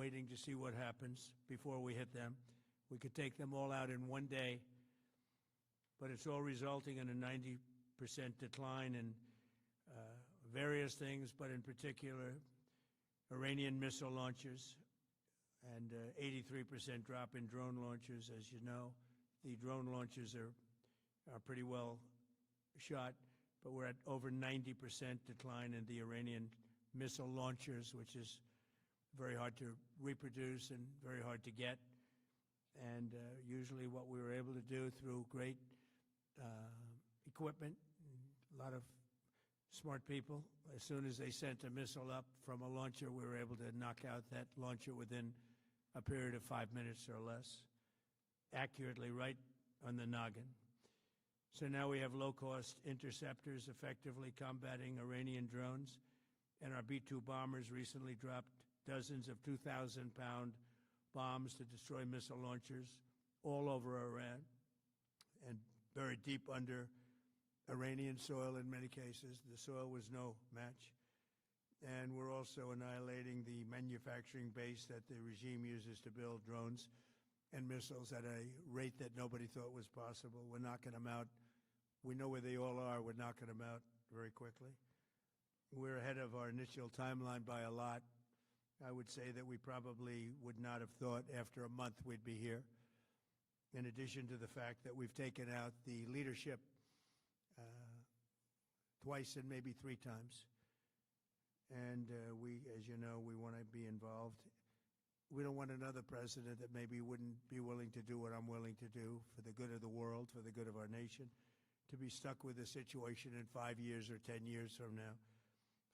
waiting to see what happens before we hit them. We could take them all out in one day, but it's all resulting in a 90% decline in various things, but in particular, Iranian missile launchers and 83% drop in drone launchers. As you know, the drone launchers are pretty well shot, but we're at over 90% decline in the Iranian missile launchers, which is very hard to reproduce and very hard to get. And usually what we were able to do through great equipment, a lot of smart people, as soon as they sent a missile up from a launcher, we were able to knock out that launcher within a period of 5 minutes or less, accurately right on the noggin. So now we have low-cost interceptors effectively combating Iranian drones, and our B-2 bombers recently dropped dozens of 2,000-pound bombs to destroy missile launchers all over Iran and buried deep under Iranian soil in many cases. The soil was no match. And we're also annihilating the manufacturing base that the regime uses to build drones and missiles at a rate that nobody thought was possible. We're knocking them out. We know where they all are. We're knocking them out very quickly. We're ahead of our initial timeline by a lot. I would say that we probably would not have thought after a month we'd be here, in addition to the fact that we've taken out the leadership twice and maybe 3 times. And we, as you know, we want to be involved. We don't want another president that maybe wouldn't be willing to do what I'm willing to do for the good of the world, for the good of our nation, to be stuck with a situation in 5 years or 10 years from now.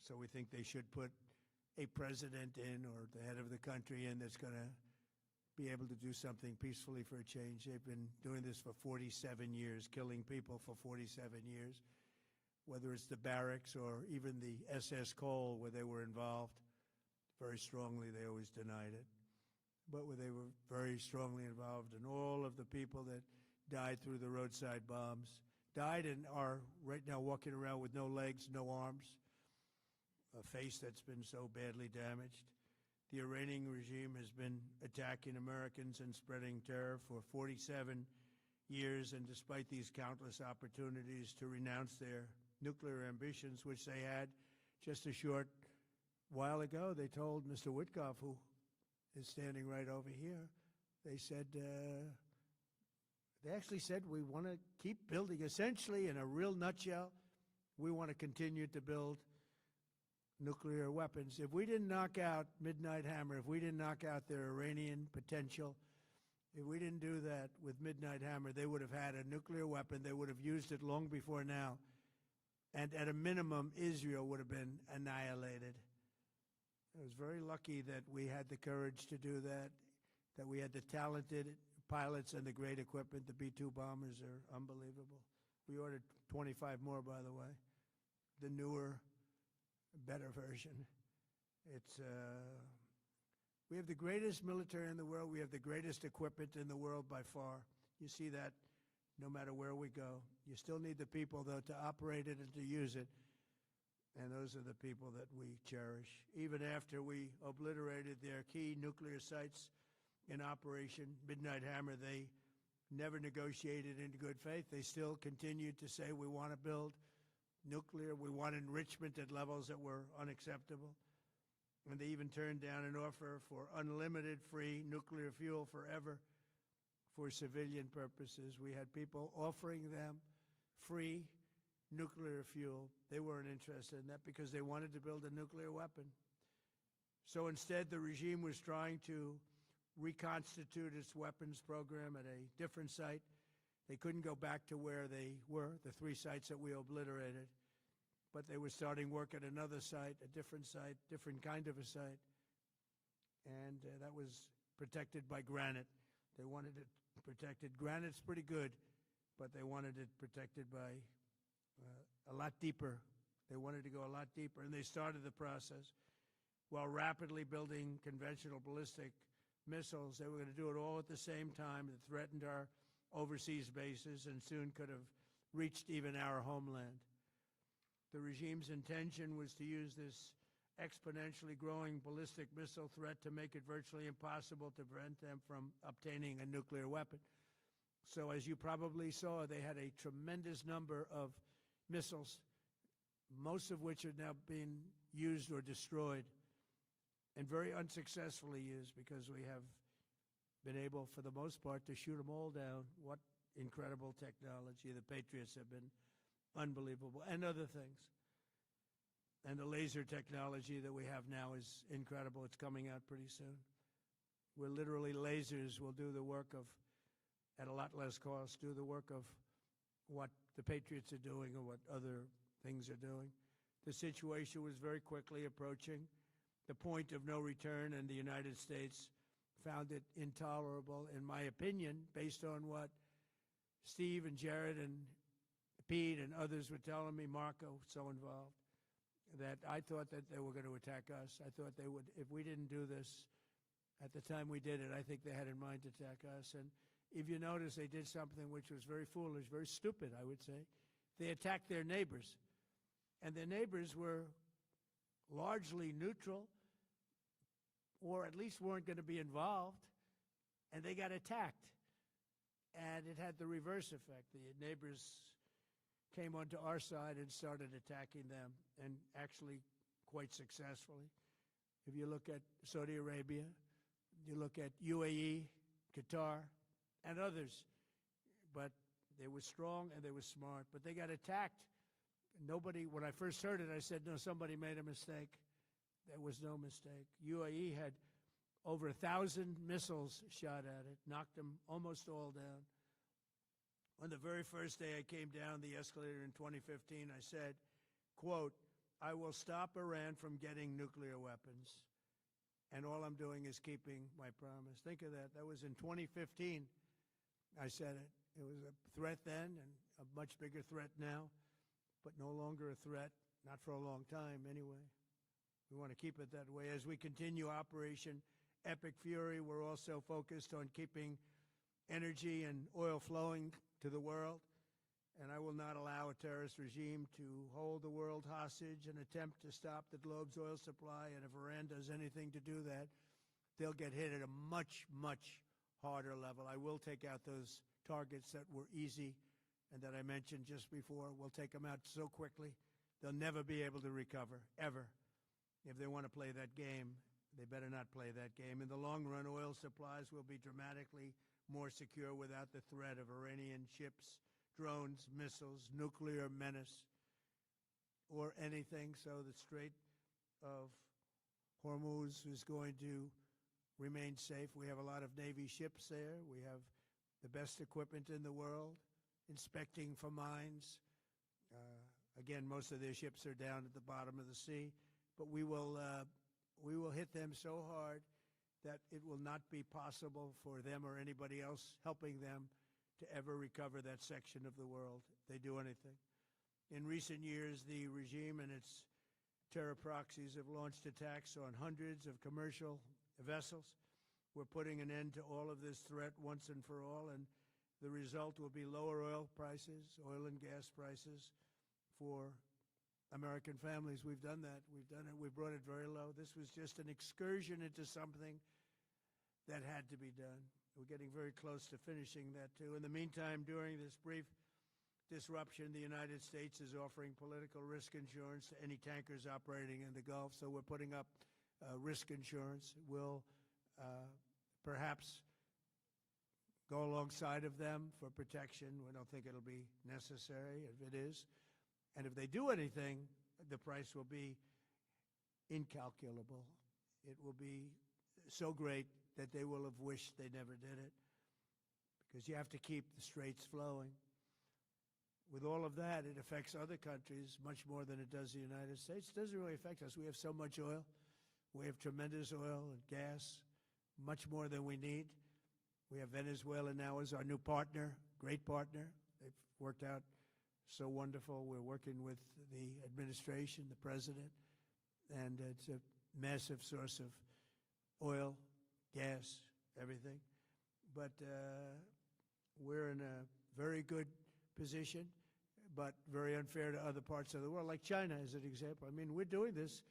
So we think they should put a president in, or the head of the country in, that's going to be able to do something peacefully for a change. They've been doing this for 47 years, killing people for 47 years, whether it's the barracks or even the SS Cole where they were involved. Very strongly, they always denied it. But where they were very strongly involved, and all of the people that died through the roadside bombs died and are right now walking around with no legs, no arms, a face that's been so badly damaged. The Iranian regime has been attacking Americans and spreading terror for 47 years, and despite these countless opportunities to renounce their nuclear ambitions, which they had just a short while ago, they told Mr. Witkoff, who is standing right over here, they said, they actually said, we want to keep building. Essentially, in a real nutshell, we want to continue to build nuclear weapons. If we didn't knock out Midnight Hammer, if we didn't knock out their Iranian potential, if we didn't do that with Midnight Hammer, they would have had a nuclear weapon. They would have used it long before now. And at a minimum, Israel would have been annihilated. I was very lucky that we had the courage to do that, that we had the talented pilots and the great equipment. The B-2 bombers are unbelievable. We ordered 25 more, by the way. The newer, better version. It's we have the greatest military in the world. We have the greatest equipment in the world by far. You see that no matter where we go. You still need the people, though, to operate it and to use it. And those are the people that we cherish. Even after we obliterated their key nuclear sites in Operation Midnight Hammer, they never negotiated in good faith. They still continued to say, we want to build nuclear, we want enrichment at levels that were unacceptable. And they even turned down an offer for unlimited free nuclear fuel forever for civilian purposes. We had people offering them free nuclear fuel. They weren't interested in that because they wanted to build a nuclear weapon. So instead, the regime was trying to reconstitute its weapons program at a different site. They couldn't go back to where they were, the 3 sites that we obliterated, but they were starting work at another site, a different site, different kind of a site, and that was protected by granite. They wanted it protected. Granite's pretty good, but they wanted it protected by a lot deeper. They wanted to go a lot deeper, and they started the process while rapidly building conventional ballistic missiles. They were going to do it all at the same time. It threatened our overseas bases and soon could have reached even our homeland. The regime's intention was to use this exponentially growing ballistic missile threat to make it virtually impossible to prevent them from obtaining a nuclear weapon. So as you probably saw, they had a tremendous number of missiles, most of which are now being used or destroyed, and very unsuccessfully used, because we have been able, for the most part, to shoot them all down. What incredible technology. The Patriots have been unbelievable, and other things. And the laser technology that we have now is incredible. It's coming out pretty soon. Where literally lasers will do the work of, at a lot less cost, do the work of what the Patriots are doing or what other things are doing. The situation was very quickly approaching the point of no return, and the United States found it intolerable, in my opinion, based on what Steve and Jared and Pete and others were telling me, Marco, so involved, that I thought that they were going to attack us. I thought they would, if we didn't do this at the time we did it, I think they had in mind to attack us. And if you notice, they did something which was very foolish, very stupid, I would say. They attacked their neighbors. And their neighbors were largely neutral, or at least weren't going to be involved, and they got attacked. And it had the reverse effect. The neighbors came onto our side and started attacking them, and actually quite successfully. If you look at Saudi Arabia, you look at UAE, Qatar, and others. But they were strong and they were smart, but they got attacked. Nobody, when I first heard it, I said, no, somebody made a mistake. There was no mistake. UAE had over 1,000 missiles shot at it, knocked them almost all down. On the very first day I came down the escalator in 2015, I said, quote, I will stop Iran from getting nuclear weapons, and all I'm doing is keeping my promise. Think of that. That was in 2015. I said it. It was a threat then, and a much bigger threat now, but no longer a threat, not for a long time anyway. We want to keep it that way. As we continue Operation Epic Fury, we're also focused on keeping energy and oil flowing to the world, and I will not allow a terrorist regime to hold the world hostage and attempt to stop the globe's oil supply. And if Iran does anything to do that, they'll get hit at a much, much harder level. I will take out those targets that were easy and that I mentioned just before. We'll take them out so quickly, they'll never be able to recover, ever. If they want to play that game, they better not play that game. In the long run, oil supplies will be dramatically more secure without the threat of Iranian ships, drones, missiles, nuclear menace, or anything. So the Strait of Hormuz is going to remain safe. We have a lot of Navy ships there. We have the best equipment in the world, inspecting for mines. Again, most of their ships are down at the bottom of the sea, but we will hit them so hard that it will not be possible for them or anybody else helping them to ever recover that section of the world if they do anything. In recent years, the regime and its terror proxies have launched attacks on hundreds of commercial vessels. We're putting an end to all of this threat once and for all, and the result will be lower oil prices, oil and gas prices for American families. We've done that. We've done it. We've brought it very low. This was just an excursion into something that had to be done. We're getting very close to finishing that, too. In the meantime, during this brief disruption, the United States is offering political risk insurance to any tankers operating in the Gulf. So we're putting up risk insurance. We'll perhaps go alongside of them for protection. We don't think it'll be necessary. If it is, and if they do anything, the price will be incalculable. It will be so great that they will have wished they never did it, because you have to keep the straits flowing. With all of that, it affects other countries much more than it does the United States. It doesn't really affect us. We have so much oil. We have tremendous oil and gas, much more than we need. We have Venezuela now as our new partner, great partner. They've worked out so wonderful. We're working with the administration, the president, and it's a massive source of oil, gas, everything. But we're in a very good position, but very unfair to other parts of the world, like China as an example. I mean, we're doing this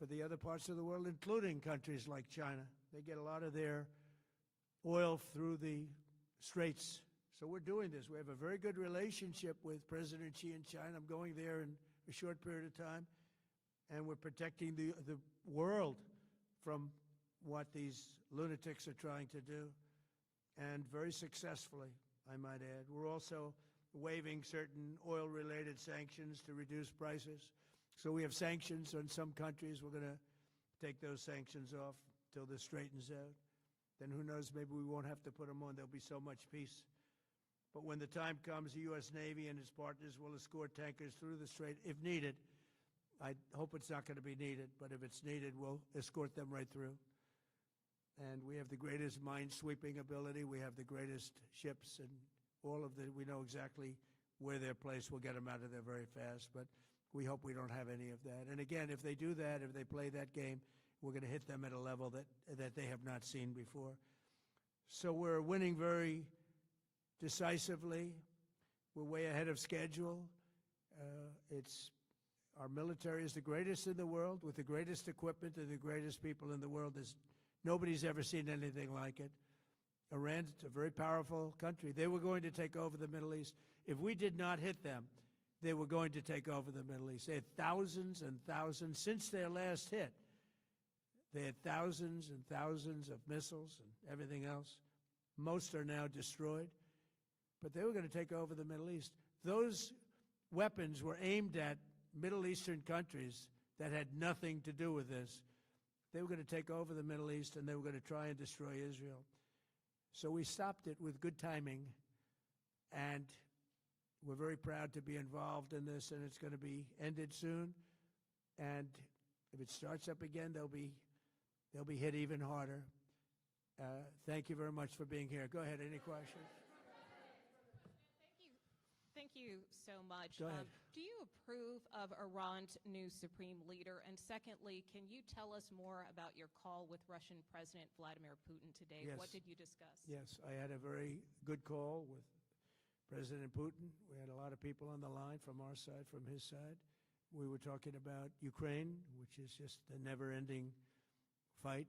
for the other parts of the world, including countries like China. They get a lot of their oil through the straits. So we're doing this. We have a very good relationship with President Xi in China. I'm going there in a short period of time, and we're protecting the world from what these lunatics are trying to do, and very successfully, I might add. We're also waiving certain oil-related sanctions to reduce prices. So we have sanctions on some countries. We're going to take those sanctions off till this straightens out. Then who knows, maybe we won't have to put them on. There'll be so much peace. But when the time comes, the U.S. Navy and its partners will escort tankers through the strait if needed. I hope it's not going to be needed, but if it's needed, we'll escort them right through. And we have the greatest mine-sweeping ability. We have the greatest ships, and we know exactly where they're placed. We'll get them out of there very fast, but we hope we don't have any of that. And again, if they do that, if they play that game, we're going to hit them at a level that they have not seen before. So we're winning very decisively. We're way ahead of schedule. Our military is the greatest in the world, with the greatest equipment and the greatest people in the world. Nobody's ever seen anything like it. Iran's a very powerful country. They were going to take over the Middle East. If we did not hit them, they were going to take over the Middle East. They had thousands and thousands since their last hit. They had thousands and thousands of missiles and everything else. Most are now destroyed. But they were going to take over the Middle East. Those weapons were aimed at Middle Eastern countries that had nothing to do with this. They were going to take over the Middle East, and they were going to try and destroy Israel. So we stopped it with good timing, and we're very proud to be involved in this, and it's going to be ended soon. And if it starts up again, they'll be hit even harder. Thank you very much for being here. Go ahead. Any questions? Thank you so much. Go ahead. Do you approve of Iran's new supreme leader? And secondly, can you tell us more about your call with Russian President Vladimir Putin today? Yes. What did you discuss? Yes, I had a very good call with President Putin. We had a lot of people on the line from our side, from his side. We were talking about Ukraine, which is just a never-ending fight.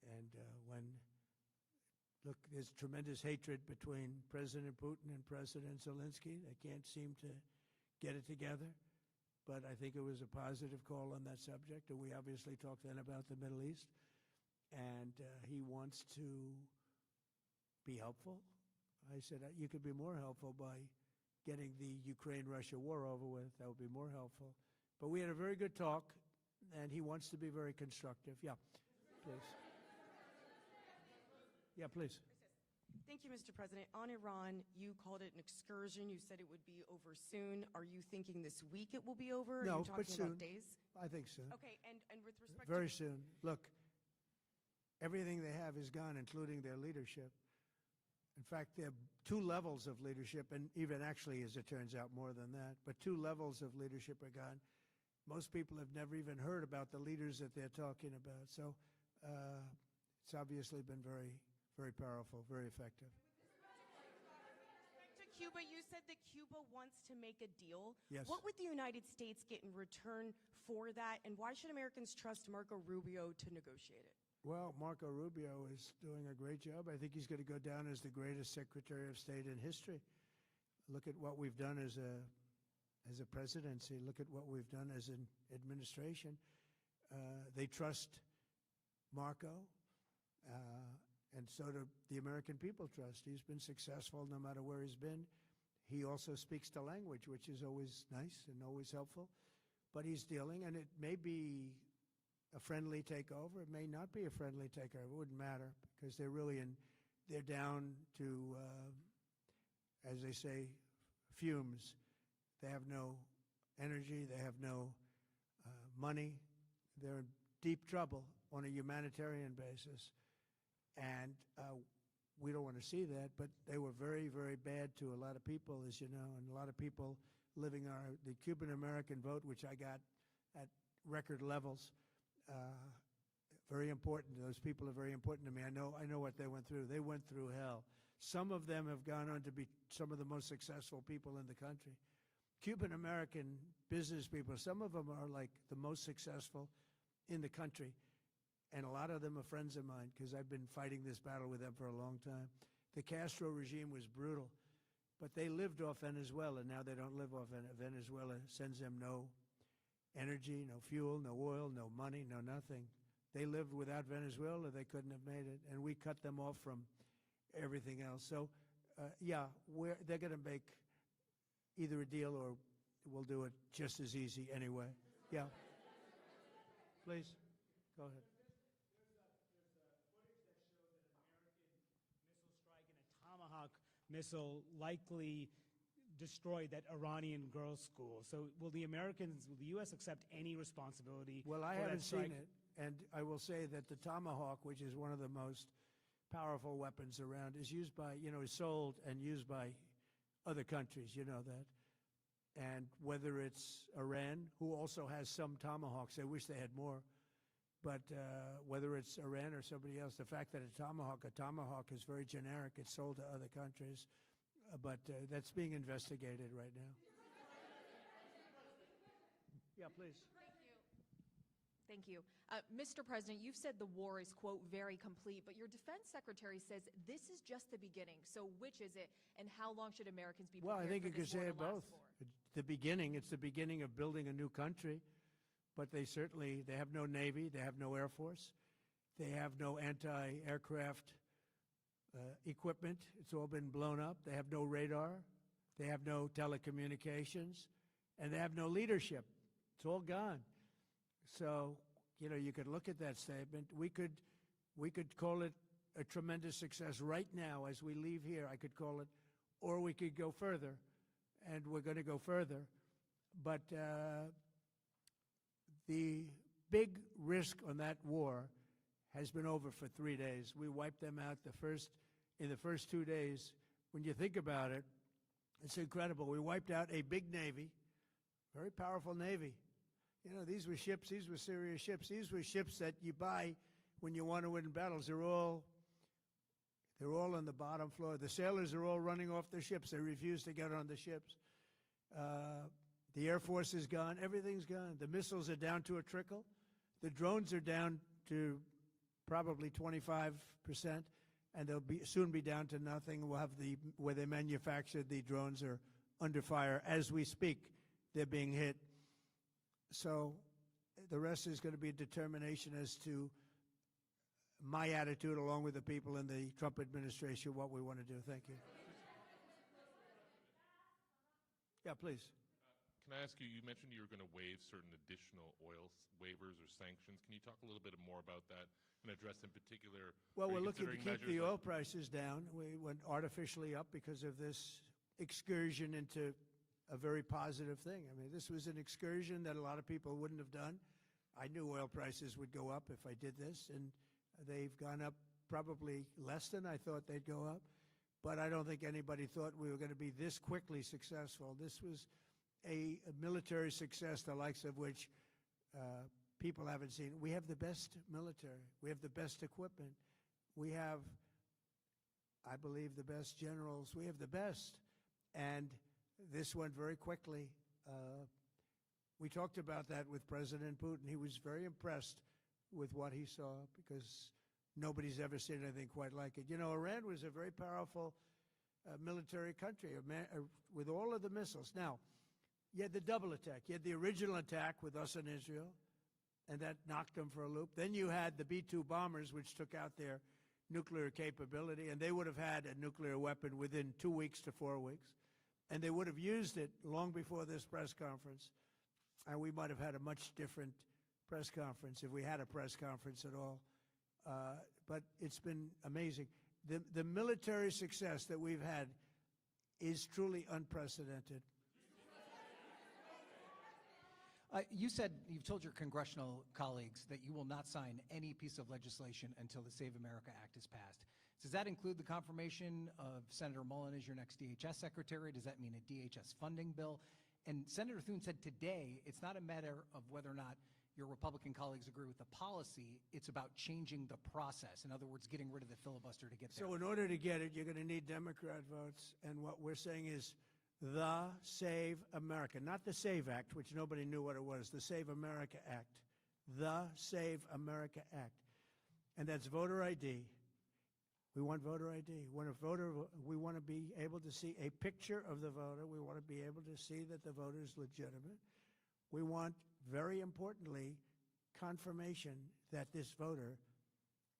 And look, there's tremendous hatred between President Putin and President Zelensky. They can't seem to get it together. But I think it was a positive call on that subject. And we obviously talked then about the Middle East. And he wants to be helpful. I said, you could be more helpful by getting the Ukraine-Russia war over with. That would be more helpful. But we had a very good talk, and he wants to be very constructive. Yeah, please. Yeah, please. Thank you, Mr. President. On Iran, you called it an excursion. You said it would be over soon. Are you thinking this week it will be over? No, Are you but talking soon. about days? I think soon. Okay, and with respect Very to... soon. Look, everything they have is gone, including their leadership. In fact, there are two levels of leadership, and even actually, as it turns out, more than that. But two levels of leadership are gone. Most people have never even heard about the leaders that they're talking about. So it's obviously been very, very powerful, very effective. To Cuba, you said that Cuba wants to make a deal. Yes. What would the United States get in return for that, and why should Americans trust Marco Rubio to negotiate it? Well, Marco Rubio is doing a great job. I think he's going to go down as the greatest Secretary of State in history. Look at what we've done as a presidency. Look at what we've done as an administration. They trust Marco, and so do the American people trust. He's been successful no matter where he's been. He also speaks the language, which is always nice and always helpful. But he's dealing, and it may be a friendly takeover. It may not be a friendly takeover. It wouldn't matter, because they're down to, as they say, fumes. They have no energy. They have no money. They're in deep trouble on a humanitarian basis. And we don't want to see that, but they were very, very bad to a lot of people, as you know, and a lot of people living the Cuban-American vote, which I got at record levels. Very important. Those people are very important to me. I know what they went through. They went through hell. Some of them have gone on to be some of the most successful people in the country. Cuban-American business people, some of them are like the most successful in the country, and a lot of them are friends of mine because I've been fighting this battle with them for a long time. The Castro regime was brutal, but they lived off Venezuela. Now they don't live off Venezuela. Sends them no energy, no fuel, no oil, no money, no nothing. They lived without Venezuela. They couldn't have made it, and we cut them off from everything else. So, yeah, they're going to make either a deal or we'll do it just as easy anyway. Yeah. Please, go ahead. Tomahawk missile likely destroyed that Iranian girls' school. So will the U.S. accept any responsibility? Well, I for haven't that strike? seen it, and I will say that the Tomahawk, which is one of the most powerful weapons around, is used by, is sold and used by other countries, you know that. And whether it's Iran, who also has some Tomahawks, I wish they had more, but whether it's Iran or somebody else, the fact that a Tomahawk is very generic. It's sold to other countries, but that's being investigated right now. Yeah, please. Thank you. Mr. President, you've said the war is, quote, very complete, but your defense secretary says this is just the beginning. So which is it, and how long should Americans be prepared Well, I think for you could this war say to it last both. for? It's the beginning of building a new country, but they have no Navy, they have no Air Force, they have no anti-aircraft equipment. It's all been blown up. They have no radar, they have no telecommunications, and they have no leadership. It's all gone. So, you could look at that statement. We could call it a tremendous success right now as we leave here. I could call it, or we could go further, and we're going to go further. But the big risk on that war has been over for 3 days. We wiped them out in the first 2 days. When you think about it, it's incredible. We wiped out a big Navy, very powerful Navy. These were ships. These were serious ships. These were ships that you buy when you want to win battles. They're all on the bottom floor. The sailors are all running off their ships. They refuse to get on the ships. The Air Force is gone. Everything's gone. The missiles are down to a trickle. The drones are down to probably 25%, and they'll soon be down to nothing. We'll have where they manufactured the drones are under fire as we speak. They're being hit. So the rest is going to be a determination as to my attitude, along with the people in the Trump administration, what we want to do. Thank you. Yeah, please. Can I ask you, you mentioned you were going to waive certain additional oil waivers or sanctions. Can you talk a little bit more about that and address in particular? Well, we're looking to considering keep the measures oil prices down. We went artificially up because of this excursion into a very positive thing. I mean, this was an excursion that a lot of people wouldn't have done. I knew oil prices would go up if I did this, and they've gone up probably less than I thought they'd go up. But I don't think anybody thought we were going to be this quickly successful. This was a military success, the likes of which people haven't seen. We have the best military. We have the best equipment. We have, I believe, the best generals. We have the best. And this went very quickly. We talked about that with President Putin. He was very impressed with what he saw because nobody's ever seen anything quite like it. Iran was a very powerful military country with all of the missiles. Now, you had the double attack. You had the original attack with us and Israel, and that knocked them for a loop. Then you had the B-2 bombers, which took out their nuclear capability, and they would have had a nuclear weapon within 2 weeks to 4 weeks. And they would have used it long before this press conference. And we might have had a much different press conference if we had a press conference at all. But it's been amazing. The military success that we've had is truly unprecedented. You've told your congressional colleagues that you will not sign any piece of legislation until the Save America Act is passed. Does that include the confirmation of Senator Mullen as your next DHS secretary? Does that mean a DHS funding bill? And Senator Thune said today it's not a matter of whether or not your Republican colleagues agree with the policy. It's about changing the process. In other words, getting rid of the filibuster to get there. So in order to get it, you're going to need Democrat votes. And what we're saying is the Save America, not the SAVE Act, which nobody knew what it was, the Save America Act. the Save America Act. And that's voter ID. We want voter ID. We want to be able to see a picture of the voter. We want to be able to see that the voter is legitimate. We want, very importantly, confirmation that this voter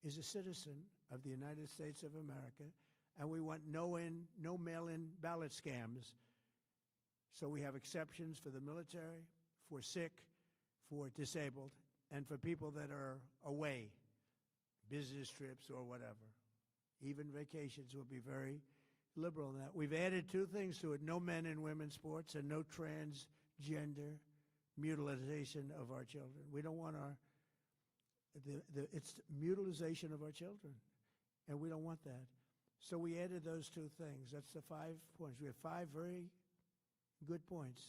is a citizen of the United States of America, and we want no mail-in ballot scams. So we have exceptions for the military, for sick, for disabled, and for people that are away, business trips or whatever. Even vacations will be very liberal in that. We've added two things to it: no men and women's sports, and no transgender mutilization of our children. We don't want it's mutilization of our children, and we don't want that. So we added those two things. That's the 5 points. We have 5 very good points.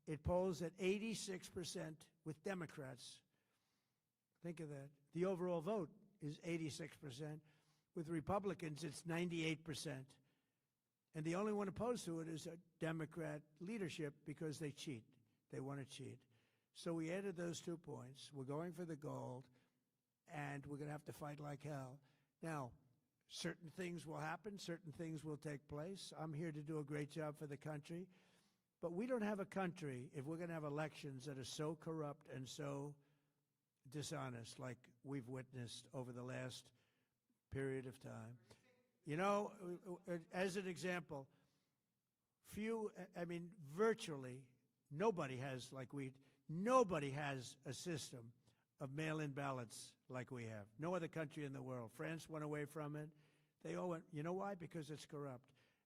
It polls at 86% with Democrats. Think of that. The overall vote is 86%. With Republicans, it's 98%. And the only one opposed to it is a Democrat leadership because they cheat. They want to cheat. So we added those 2 points. We're going for the gold, and we're going to have to fight like hell. Now, certain things will happen. Certain things will take place. I'm here to do a great job for the country. But we don't have a country, if we're going to have elections that are so corrupt and so dishonest like we've witnessed over the last period of time. You know, as an example, virtually nobody has a system of mail-in ballots like we have. No other country in the world. France went away from it. They all went, you know why? Because it's corrupt.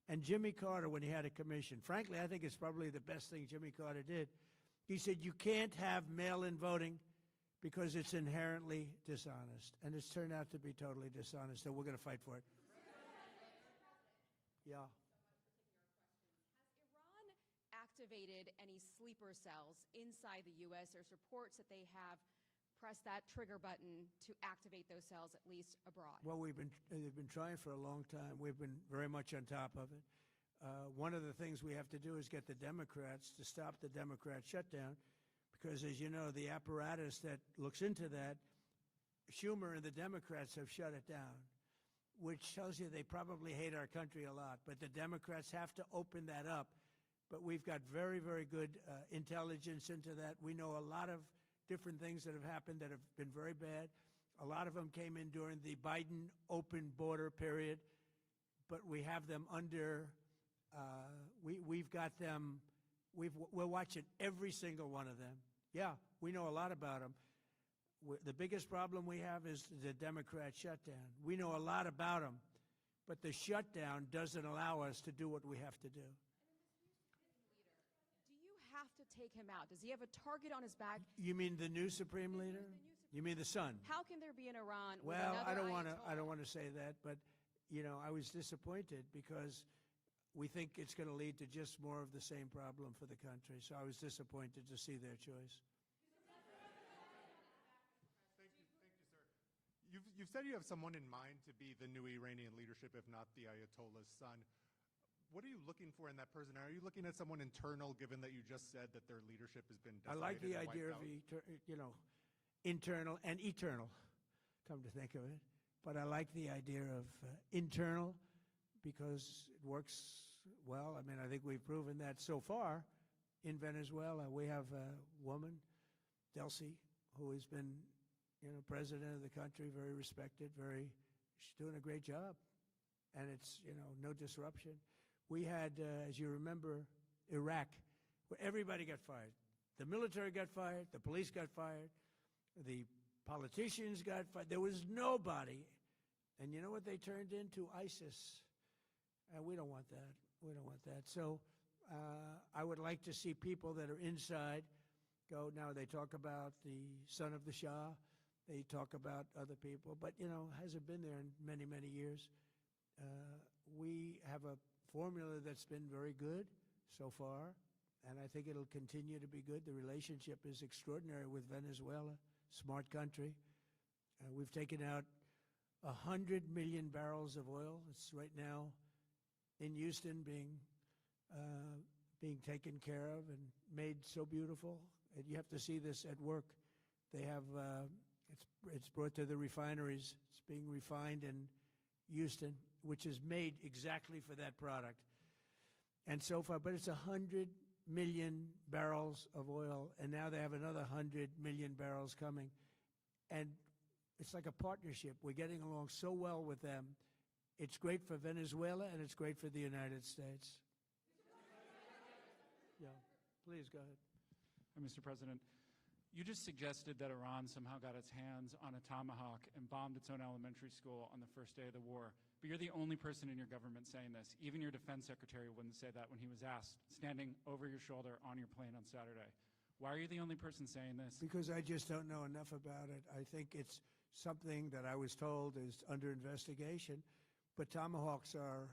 And Jimmy Carter, when he had a commission, frankly, I think it's probably the best thing Jimmy Carter did. He said, you can't have mail-in voting because it's inherently dishonest. And it's turned out to be totally dishonest, so we're going to fight for it. Yeah. Has Iran activated any sleeper cells inside the U.S.? There's reports that they have pressed that trigger button to activate those cells, at least abroad. Well, they've been trying for a long time. We've been very much on top of it. One of the things we have to do is get the Democrats to stop the Democrat shutdown, because, as you know, the apparatus that looks into that, Schumer and the Democrats have shut it down, which tells you they probably hate our country a lot. But the Democrats have to open that up. But we've got very, very good intelligence into that. We know a lot of different things that have happened that have been very bad. A lot of them came in during the Biden open border period, but we have them under, we've got them, we're watching every single one of them. Yeah, we know a lot about them. The biggest problem we have is the Democrat shutdown. We know a lot about them, but the shutdown doesn't allow us to do what we have to do. Have to take him out? Does he have a target on his back? You mean the new supreme leader? You mean the son? How can there be in Iran? Well, I don't want to say that, but you know, I was disappointed because we think it's going to lead to just more of the same problem for the country. So I was disappointed to see their choice. Thank you, sir. You've said you have someone in mind to be the new Iranian leadership, if not the Ayatollah's son. What are you looking for in that person? Are you looking at someone internal, given that you just said that their leadership has been I like the idea of, internal and eternal, come to think of it. But I like the idea of internal because it works well. I mean, I think we've proven that so far in Venezuela. We have a woman, Delcy, who has been, president of the country, very respected, she's doing a great job. And it's, no disruption. We had, as you remember, Iraq, where everybody got fired. The military got fired, the police got fired, the politicians got fired. There was nobody. And you know what they turned into? ISIS. And we don't want that. We don't want that. So I would like to see people that are inside go. Now, they talk about the son of the Shah. They talk about other people. But, hasn't been there in many, many years. We have a formula that's been very good so far, and I think it'll continue to be good. The relationship is extraordinary with Venezuela, smart country. We've taken out 100 million barrels of oil. It's right now in Houston being taken care of and made so beautiful. And you have to see this at work. They have, it's brought to the refineries. It's being refined in Houston, which is made exactly for that product. And so far, but it's 100 million barrels of oil, and now they have another 100 million barrels coming. And it's like a partnership. We're getting along so well with them. It's great for Venezuela, and it's great for the United States. Yeah, please go ahead. Mr. President, you just suggested that Iran somehow got its hands on a tomahawk and bombed its own elementary school on the first day of the war. But you're the only person in your government saying this. Even your defense secretary wouldn't say that when he was asked, standing over your shoulder on your plane on Saturday. Why are you the only person saying this? Because I just don't know enough about it. I think it's something that I was told is under investigation. But tomahawks are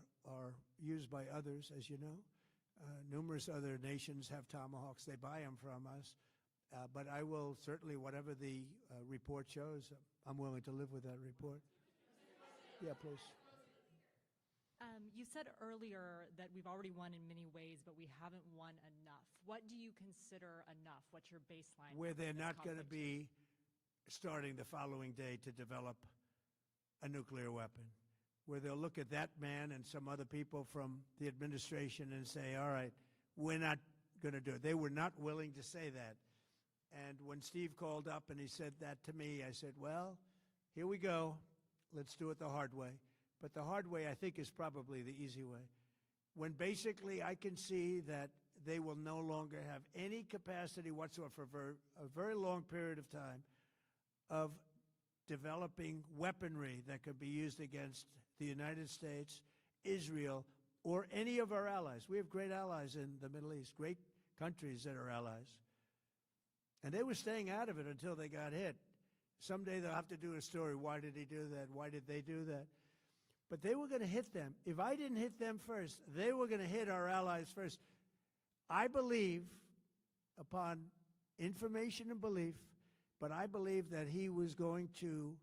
used by others, as you know. Numerous other nations have tomahawks. They buy them from us. But I will certainly, whatever the report shows, I'm willing to live with that report. Yeah, please. You said earlier that we've already won in many ways, but we haven't won enough. What do you consider enough? What's your baseline? Where they're not going to be starting the following day to develop a nuclear weapon. Where they'll look at that man and some other people from the administration and say, all right, we're not going to do it. They were not willing to say that. And when Steve called up and he said that to me, I said, well, here we go. Let's do it the hard way. But the hard way, I think, is probably the easy way. When basically I can see that they will no longer have any capacity whatsoever for a very long period of time of developing weaponry that could be used against the United States, Israel, or any of our allies. We have great allies in the Middle East, great countries that are allies. And they were staying out of it until they got hit. Someday they'll have to do a story. Why did he do that? Why did they do that? But they were going to hit them. If I didn't hit them first, they were going to hit our allies first. I believe, upon information and belief, but I believe that he was going to,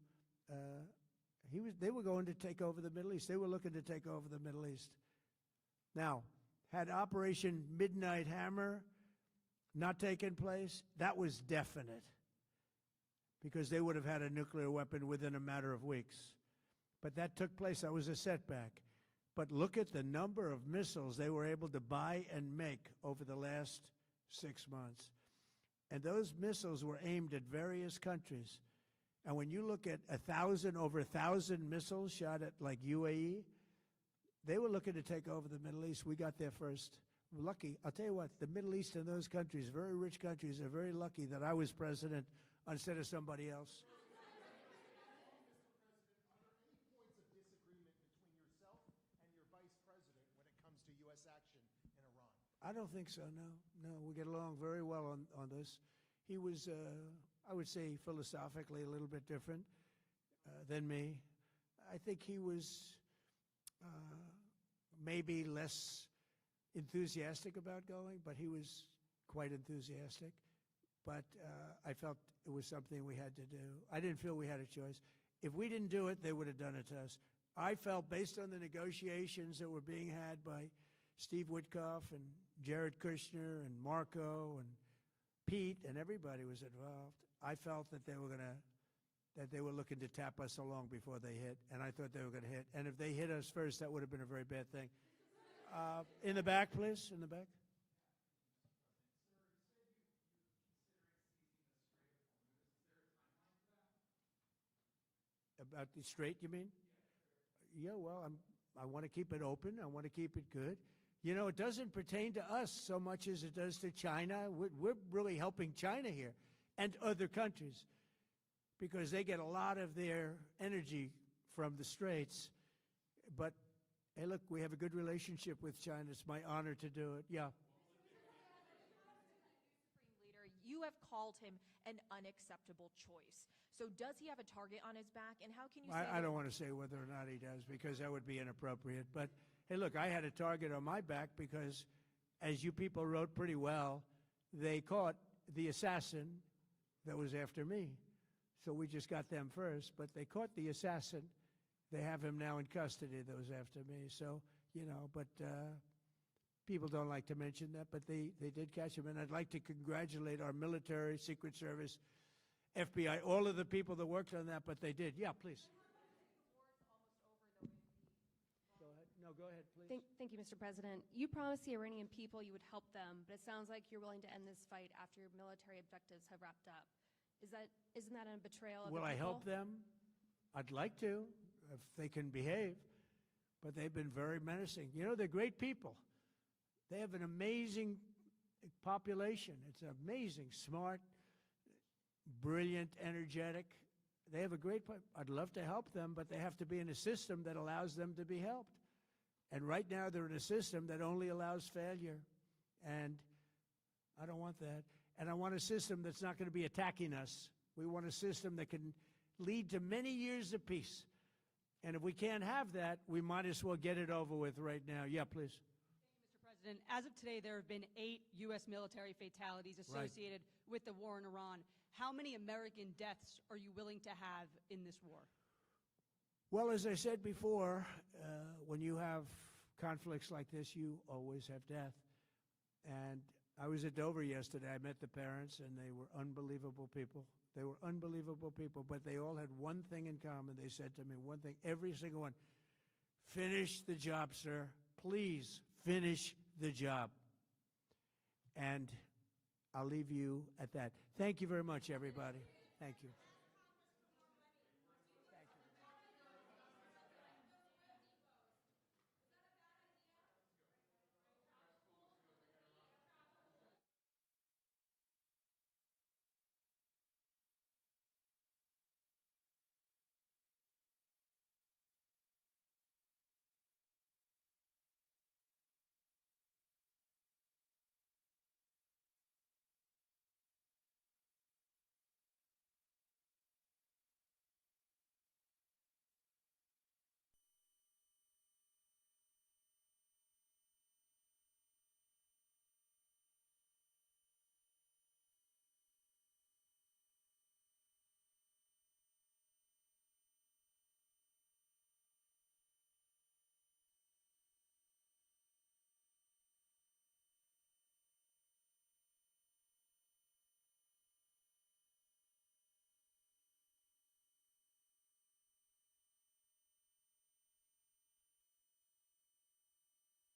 they were going to take over the Middle East. They were looking to take over the Middle East. Now, had Operation Midnight Hammer not taken place, that was definite, because they would have had a nuclear weapon within a matter of weeks. But that took place. That was a setback. But look at the number of missiles they were able to buy and make over the last 6 months. And those missiles were aimed at various countries. And when you look at over 1,000 missiles shot at like UAE, they were looking to take over the Middle East. We got there first. Lucky. I'll tell you what, the Middle East and those countries, very rich countries, are very lucky that I was president instead of somebody else. I don't think so, no. No, we get along very well on this. He was, I would say, philosophically a little bit different than me. I think he was maybe less enthusiastic about going, but he was quite enthusiastic. But I felt it was something we had to do. I didn't feel we had a choice. If we didn't do it, they would have done it to us. I felt, based on the negotiations that were being had by Steve Witkoff and Jared Kushner and Marco and Pete, and everybody was involved, I felt that they were looking to tap us along before they hit, and I thought they were going to hit. And if they hit us first, that would have been a very bad thing. In the back, please, in the back. About the Strait, you mean? Yeah, well, I want to keep it open. I want to keep it good. You know, it doesn't pertain to us so much as it does to China. We're really helping China here and other countries because they get a lot of their energy from the Straits. But, hey, look, we have a good relationship with China. It's my honor to do it. Yeah. Supreme Leader, you have called him an unacceptable choice. So does he have a target on his back? And how can you say I don't want to say whether or not he does because that would be inappropriate. But, hey, look, I had a target on my back because, as you people wrote pretty well, they caught the assassin that was after me. So we just got them first. But they caught the assassin. They have him now in custody that was after me. So, you know, but people don't like to mention that. But they did catch him. And I'd like to congratulate our military, Secret Service, FBI, all of the people that worked on that, but they did. Yeah, please. Go ahead. No, go ahead, please. Thank you, Mr. President. You promised the Iranian people you would help them, but it sounds like you're willing to end this fight after your military objectives have wrapped up. Isn't that a betrayal of Will the I people? help them? I'd like to, if they can behave. But they've been very menacing. You know, they're great people. They have an amazing population. It's amazing, smart, brilliant, energetic. They have a great, I'd love to help them, but they have to be in a system that allows them to be helped. And right now they're in a system that only allows failure. And I don't want that. And I want a system that's not going to be attacking us. We want a system that can lead to many years of peace. And if we can't have that, we might as well get it over with right now. Yeah, please. Mr. President, as of today, there have been 8 U.S. military fatalities associated with the war in Iran. How many American deaths are you willing to have in this war? Well, as I said before, when you have conflicts like this, you always have death. And I was at Dover yesterday. I met the parents, and they were unbelievable people. They were unbelievable people, but they all had one thing in common. They said to me one thing, every single one: finish the job, sir. Please finish the job. And I'll leave you at that. Thank you very much, everybody. Thank you.